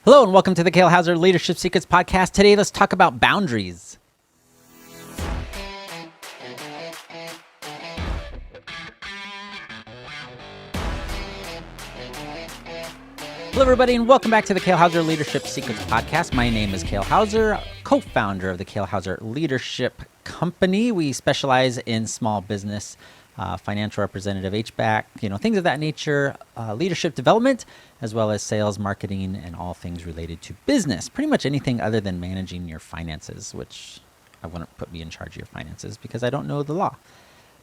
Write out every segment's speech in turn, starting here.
Hello and welcome to the Kale Houser Leadership Secrets podcast. Today, let's talk about boundaries. Hello, everybody, and welcome back to the Kale Houser Leadership Secrets podcast. My name is Kale Houser, co-founder of the Kale Houser Leadership Company. We specialize in small business, financial representative, HVAC, things of that nature, leadership development, as well as sales, marketing, and all things related to business. Pretty much anything other than managing your finances, which I wouldn't put me in charge of your finances because I don't know the law.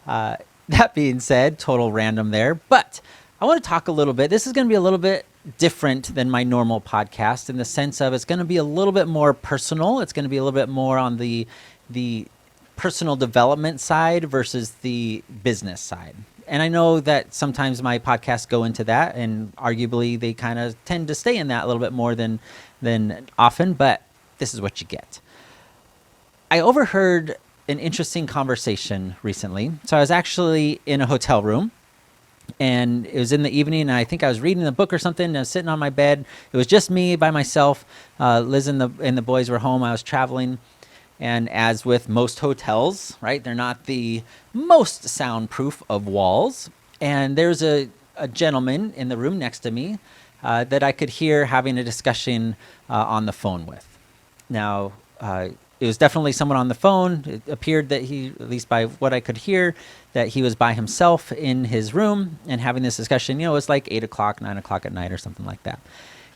That being said, total random there, but I want to talk a little bit. This is going to be a little bit different than my normal podcast in the sense of it's going to be a little bit more personal. It's going to be a little bit more on the personal development side versus the business side. And I know that sometimes my podcasts go into that, and arguably they kind of tend to stay in that a little bit more than often, but this is what you get. I overheard an interesting conversation recently. So I was actually in a hotel room, and it was in the evening, and I think I was reading a book or something, and I was sitting on my bed. It was just me by myself. Liz and the boys were home. I was traveling. And as with most hotels, right, they're not the most soundproof of walls. And there's a gentleman in the room next to me that I could hear having a discussion on the phone with. Now, it was definitely someone on the phone. It appeared that he, at least by what I could hear, that he was by himself in his room and having this discussion. It was like 8 o'clock, 9 o'clock at night or something like that.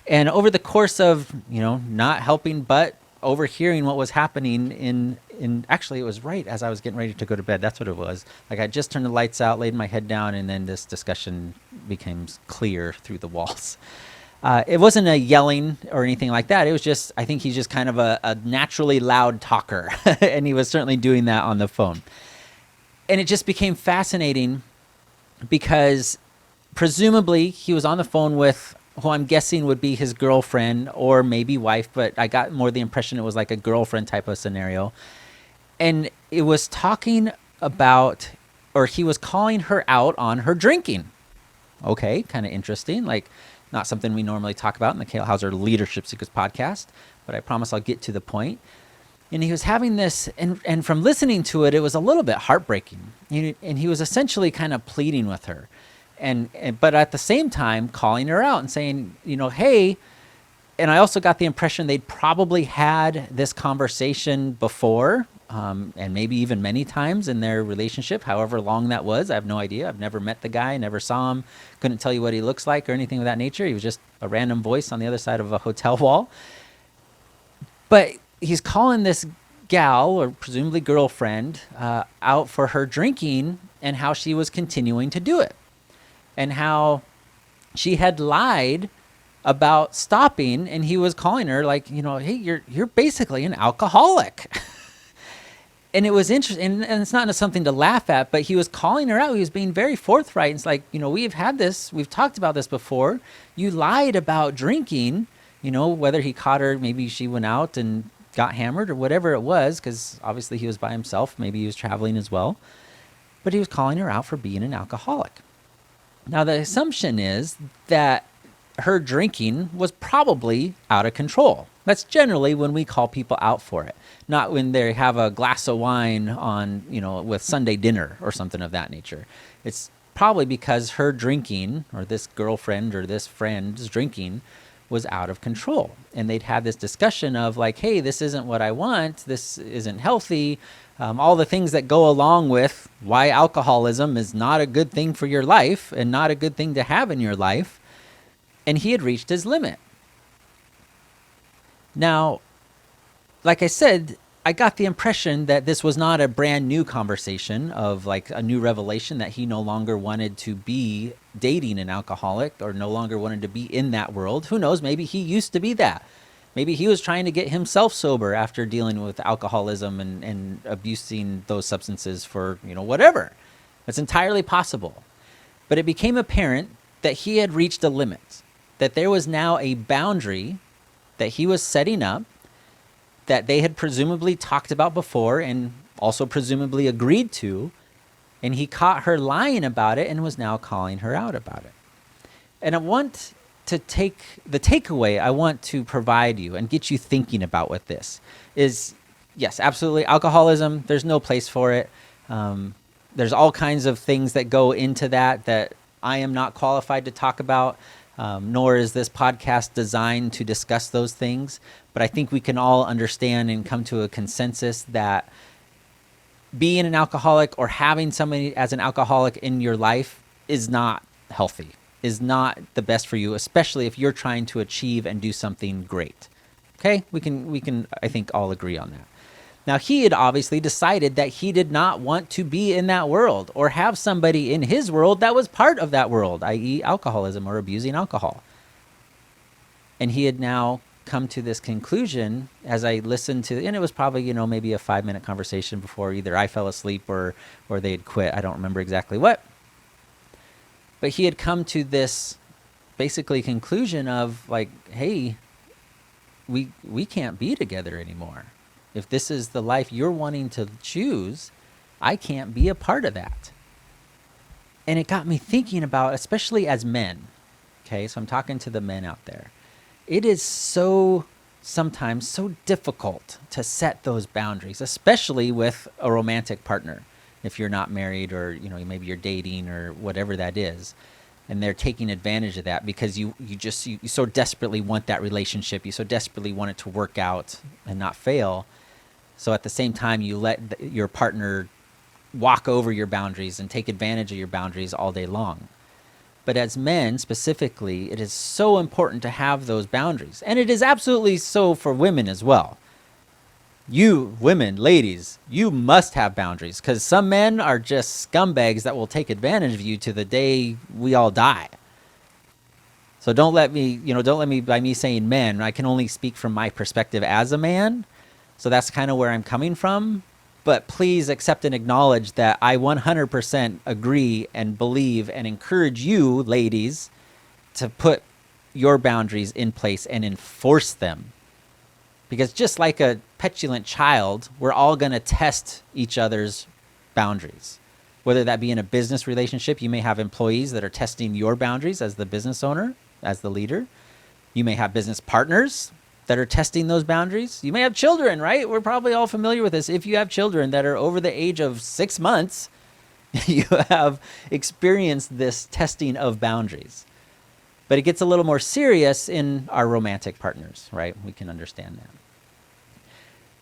And over the course of, not helping but overhearing what was happening in actually it was right as I was getting ready to go to bed. That's what it was. Like I just turned the lights out, laid my head down, and then this discussion became clear through the walls. It wasn't a yelling or anything like that. It was just, I think he's just kind of a naturally loud talker. And he was certainly doing that on the phone. And it just became fascinating because presumably he was on the phone with who I'm guessing would be his girlfriend or maybe wife, but I got more the impression it was like a girlfriend type of scenario. And it was talking about, or he was calling her out on her drinking. Okay, kind of interesting. Like not something we normally talk about in the Kale Houser Leadership Secrets podcast, but I promise I'll get to the point. And he was having this, and from listening to it, it was a little bit heartbreaking. And he was essentially kind of pleading with her. But at the same time, calling her out and saying, hey, and I also got the impression they'd probably had this conversation before, and maybe even many times in their relationship, however long that was. I have no idea. I've never met the guy, never saw him, couldn't tell you what he looks like or anything of that nature. He was just a random voice on the other side of a hotel wall. But he's calling this gal, or presumably girlfriend, out for her drinking and how she was continuing to do it. And how she had lied about stopping, and he was calling her like, hey, you're basically an alcoholic. And it was interesting, and it's not something to laugh at, but he was calling her out. He was being very forthright. It's like, we've talked about this before. You lied about drinking, whether he caught her, maybe she went out and got hammered or whatever it was, because obviously he was by himself. Maybe he was traveling as well. But he was calling her out for being an alcoholic. Now, the assumption is that her drinking was probably out of control. That's generally when we call people out for it, not when they have a glass of wine on, with Sunday dinner or something of that nature. It's probably because her drinking, or this girlfriend or this friend's drinking, was out of control. And they'd had this discussion of like, hey, this isn't what I want. This isn't healthy. All the things that go along with why alcoholism is not a good thing for your life and not a good thing to have in your life. And he had reached his limit. Now, like I said, I got the impression that this was not a brand new conversation of like a new revelation that he no longer wanted to be dating an alcoholic or no longer wanted to be in that world. Who knows? Maybe he used to be that. Maybe he was trying to get himself sober after dealing with alcoholism and abusing those substances for, whatever. It's entirely possible. But it became apparent that he had reached a limit, that there was now a boundary that he was setting up that they had presumably talked about before and also presumably agreed to, and he caught her lying about it and was now calling her out about it. And I want the takeaway I want to provide you and get you thinking about with this is, yes, absolutely, alcoholism, there's no place for it. There's all kinds of things that go into that I am not qualified to talk about, nor is this podcast designed to discuss those things. But I think we can all understand and come to a consensus that being an alcoholic or having somebody as an alcoholic in your life is not healthy, is not the best for you, especially if you're trying to achieve and do something great. Okay? We can I think all agree on that. Now, he had obviously decided that he did not want to be in that world or have somebody in his world that was part of that world, i.e. alcoholism or abusing alcohol. And he had now come to this conclusion as I listened to, and it was probably, maybe a 5-minute conversation before either I fell asleep or they had quit. I don't remember exactly what. But he had come to this basically conclusion of like, hey, we can't be together anymore. If this is the life you're wanting to choose, I can't be a part of that. And it got me thinking about, especially as men, okay, so I'm talking to the men out there. It is sometimes so difficult to set those boundaries, especially with a romantic partner. If you're not married or, maybe you're dating or whatever that is, and they're taking advantage of that because you so desperately want that relationship. You so desperately want it to work out and not fail. So at the same time, you let your partner walk over your boundaries and take advantage of your boundaries all day long. But as men specifically, it is so important to have those boundaries. And it is absolutely so for women as well. You women, ladies, you must have boundaries because some men are just scumbags that will take advantage of you to the day we all die. So don't let me, by me saying men, I can only speak from my perspective as a man. So that's kind of where I'm coming from. But please accept and acknowledge that I 100% agree and believe and encourage you, ladies, to put your boundaries in place and enforce them. Because just like a petulant child, we're all going to test each other's boundaries. Whether that be in a business relationship, you may have employees that are testing your boundaries as the business owner, as the leader. You may have business partners that are testing those boundaries. You may have children, right? We're probably all familiar with this. If you have children that are over the age of 6 months, you have experienced this testing of boundaries. But it gets a little more serious in our romantic partners, right? We can understand that.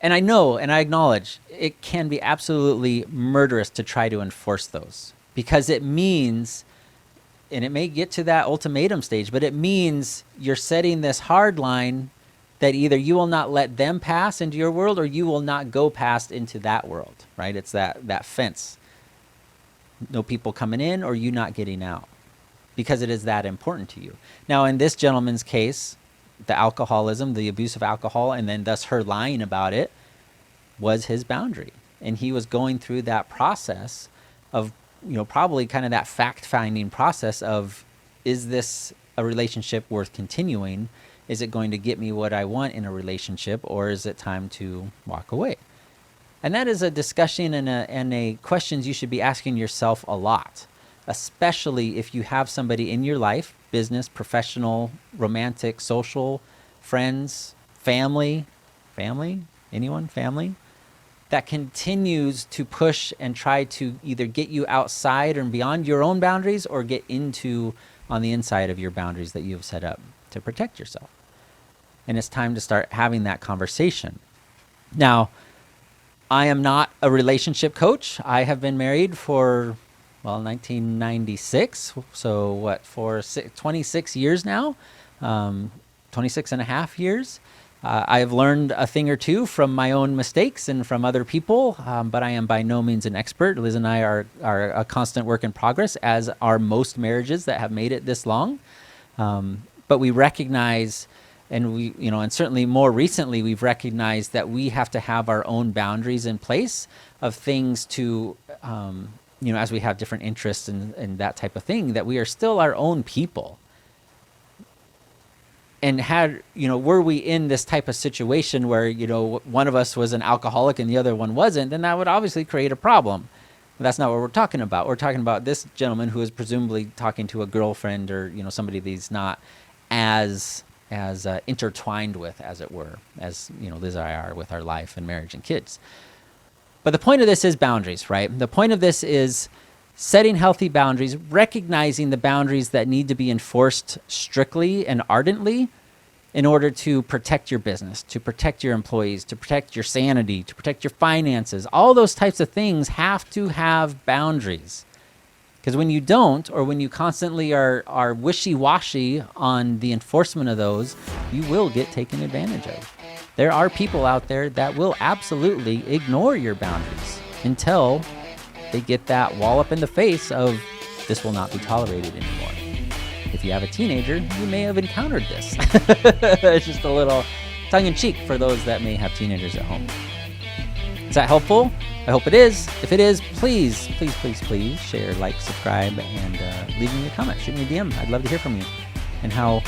And I know and I acknowledge it can be absolutely murderous to try to enforce those because it means, and it may get to that ultimatum stage, but it means you're setting this hard line that either you will not let them pass into your world or you will not go past into that world, right? It's that fence. No people coming in or you not getting out because it is that important to you. Now, in this gentleman's case, the alcoholism, the abuse of alcohol, and then thus her lying about it was his boundary. And he was going through that process of, probably kind of that fact-finding process of, is this a relationship worth continuing? Is it going to get me what I want in a relationship, or is it time to walk away? And that is a discussion and a questions you should be asking yourself a lot, especially if you have somebody in your life, business, professional, romantic, social, friends, family, anyone, family, that continues to push and try to either get you outside and beyond your own boundaries or get into on the inside of your boundaries that you have set up to protect yourself. And it's time to start having that conversation. Now, I am not a relationship coach. I have been married for, 1996. So for 26 years now, 26 and a half years. I have learned a thing or two from my own mistakes and from other people, but I am by no means an expert. Liz and I are a constant work in progress, as are most marriages that have made it this long. But we recognize, and and certainly more recently, we've recognized that we have to have our own boundaries in place of things to, as we have different interests and that type of thing, that we are still our own people. And were we in this type of situation where, one of us was an alcoholic and the other one wasn't, then that would obviously create a problem. But that's not what we're talking about. We're talking about this gentleman who is presumably talking to a girlfriend or, somebody that he's not as intertwined with, as it were, as Liz and I are with our life and marriage and kids. But the point of this is boundaries, right? The point of this is setting healthy boundaries, recognizing the boundaries that need to be enforced strictly and ardently in order to protect your business, to protect your employees, to protect your sanity, to protect your finances. All those types of things have to have boundaries. Because when you don't, or when you constantly are wishy-washy on the enforcement of those, you will get taken advantage of. There are people out there that will absolutely ignore your boundaries until they get that wall up in the face of, this will not be tolerated anymore. If you have a teenager, you may have encountered this. It's just a little tongue-in-cheek for those that may have teenagers at home. Is that helpful? I hope it is. If it is, please share, like, subscribe, and leave me a comment. Shoot me a DM. I'd love to hear from you. And how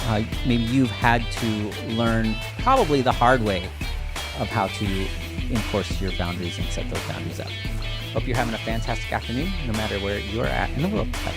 maybe you've had to learn, probably the hard way, of how to enforce your boundaries and set those boundaries up. Hope you're having a fantastic afternoon, no matter where you're at in the world. Bye.